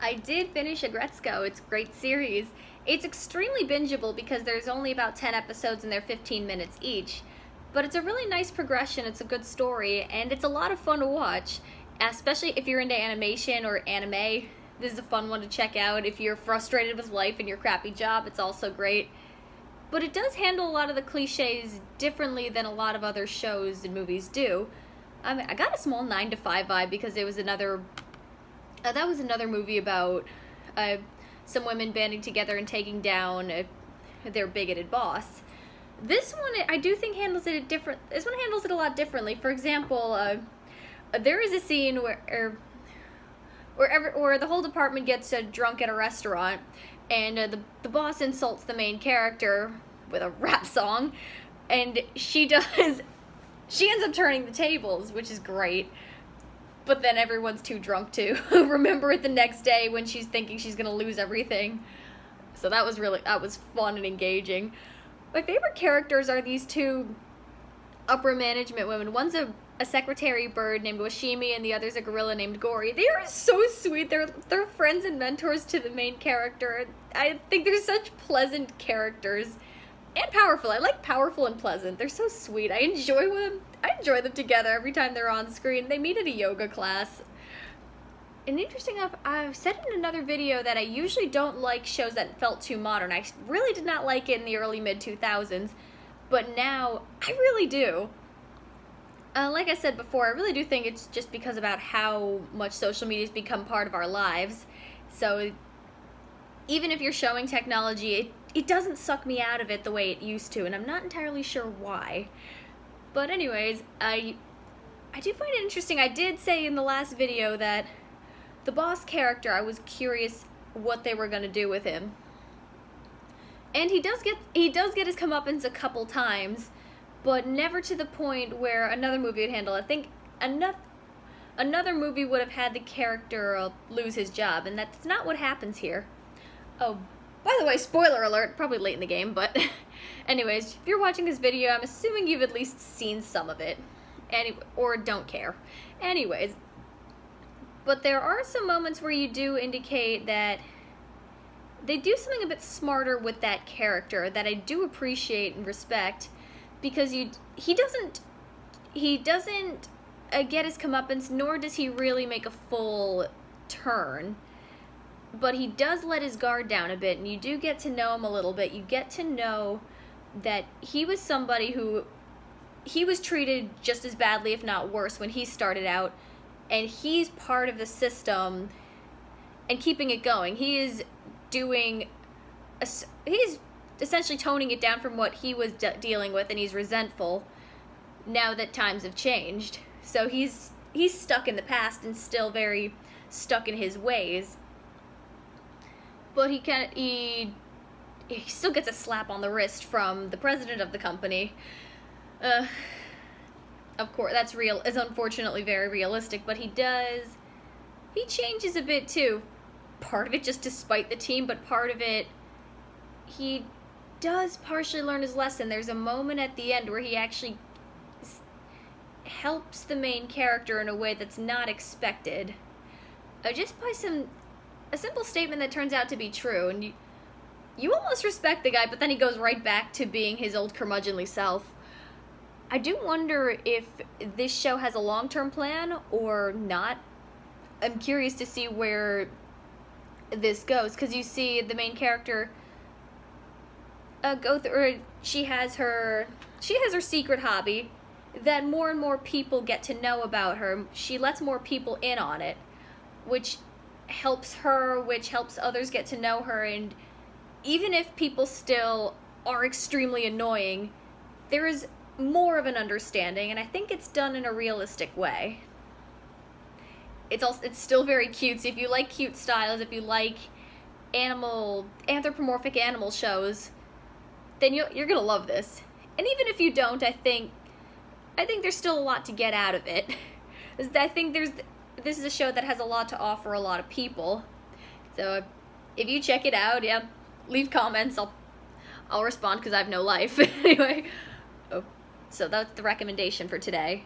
I did finish Aggretsuko. It's a great series. It's extremely bingeable because there's only about 10 episodes and they're 15 minutes each. But it's a really nice progression, it's a good story, and it's a lot of fun to watch. Especially if you're into animation or anime, this is a fun one to check out. If you're frustrated with life and your crappy job, it's also great. But it does handle a lot of the cliches differently than a lot of other shows and movies do. I got a small 9 to 5 vibe because it was another that was another movie about some women banding together and taking down their bigoted boss. This one, I do think handles it different. This one handles it a lot differently. For example, there is a scene where the whole department gets drunk at a restaurant, and the boss insults the main character with a rap song, and she ends up turning the tables, which is great. But then everyone's too drunk to remember it the next day when she's thinking she's gonna lose everything. So that was fun and engaging. My favorite characters are these two upper management women. One's a secretary bird named Washimi, and the other's a gorilla named Gory. They are so sweet. They're friends and mentors to the main character. I think they're such pleasant characters. And powerful. I like powerful and pleasant. They're so sweet. I enjoy them together every time they're on screen. They meet at a yoga class. And interesting enough, I've said in another video that I usually don't like shows that felt too modern. I really did not like it in the early mid-2000s, but now I really do. Like I said before, I really do think it's just because about how much social media has become part of our lives. So even if you're showing technology, it doesn't suck me out of it the way it used to, and I'm not entirely sure why. But anyways, I do find it interesting. I did say in the last video that the boss character, I was curious what they were going to do with him. And he does get his comeuppance a couple times, but never to the point where another movie would handle it. I think another movie would have had the character lose his job, and that's not what happens here. Oh, by the way, spoiler alert, probably late in the game, but anyways, if you're watching this video, I'm assuming you've at least seen some of it, or don't care. Anyways, but there are some moments where you do indicate that they do something a bit smarter with that character that I do appreciate and respect, because he doesn't get his comeuppance, nor does he really make a full turn. But he does let his guard down a bit, and you do get to know him a little bit. You get to know that he was somebody who he was treated just as badly, if not worse, when he started out, and he's part of the system and keeping it going. He is he's essentially toning it down from what he was dealing with, and he's resentful now that times have changed. So he's stuck in the past and still very stuck in his ways. But he still gets a slap on the wrist from the president of the company. Of course, that's real. It's unfortunately very realistic, but he changes a bit too. Part of it just to spite the team, but part of it, he does partially learn his lesson. There's a moment at the end where he actually helps the main character in a way that's not expected. Just by a simple statement that turns out to be true, and you almost respect the guy, but then he goes right back to being his old curmudgeonly self. I do wonder if this show has a long-term plan or not. I'm curious to see where this goes, because you see the main character go through, or she has her secret hobby that more and more people get to know about her. She lets more people in on it, which helps her, which helps others get to know her, and even if people still are extremely annoying, there is more of an understanding, and I think it's done in a realistic way. It's still very cute, so if you like cute styles, if you like anthropomorphic animal shows, then you're gonna love this. And even if you don't, I think there's still a lot to get out of it. I think this is a show that has a lot to offer a lot of people. So if you check it out, yeah, leave comments. I'll respond because I have no life. Anyway, so that's the recommendation for today.